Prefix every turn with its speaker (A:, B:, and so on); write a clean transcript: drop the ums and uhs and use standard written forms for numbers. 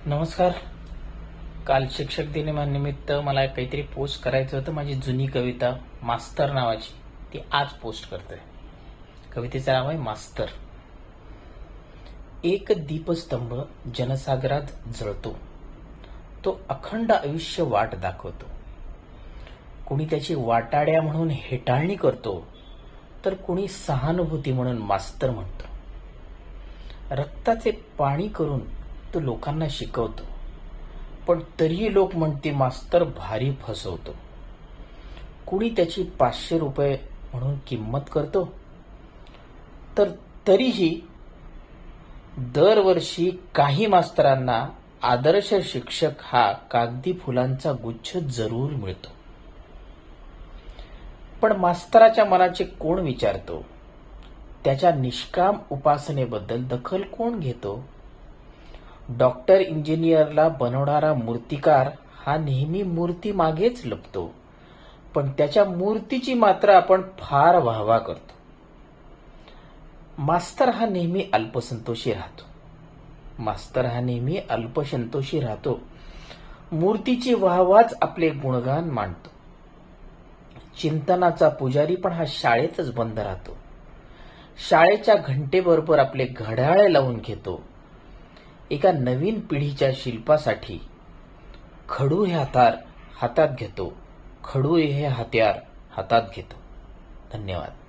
A: नमस्कार. काल शिक्षक दिनानिमित्त मला काहीतरी पोस्ट करायचं होतं. माझी जुनी कविता मास्तर नावाची ती आज पोस्ट करतोय. कवितेचं नाव आहे मास्तर. एक दीपस्तंभ जनसागरात जळतो, तो अखंड आयुष्य वाट दाखवतो. कुणी त्याची वाटाड्या म्हणून हेटाळणी करतो, तर कुणी सहानुभूती म्हणून मास्तर म्हणतो. रक्ताचे पाणी करून तो लोकांना शिकवतो, पण तरीही लोक म्हणते मास्तर भारी फसवतो. कुणी त्याची 500 रुपये म्हणून किंमत करतो, तर तरीही दरवर्षी काही मास्तरांना आदर्श शिक्षक हा कागदी फुलांचा गुच्छ जरूर मिळतो. पण मास्तराच्या मनाचे कोण विचारतो? त्याच्या निष्काम उपासनेबद्दल दखल कोण घेतो? डॉक्टर इंजिनियरला बनवणारा मूर्तिकार हा नेहमी मूर्ती मागेच लपतो, पण त्याच्या मूर्तीची मात्र आपण फार वाहवा करतो. मास्तर हा नेहमी अल्पसंतोषी राहतो. मूर्तीची वाहवाच आपले गुणगान मांडतो. चिंतनाचा पुजारी पण हा शाळेतच बंद राहतो. शाळेच्या घंटेबरोबर आपले घड्याळ लावून घेतो. एका नवीन पिढीच्या शिल्पासाठी खडू हे हातात घेतो. धन्यवाद.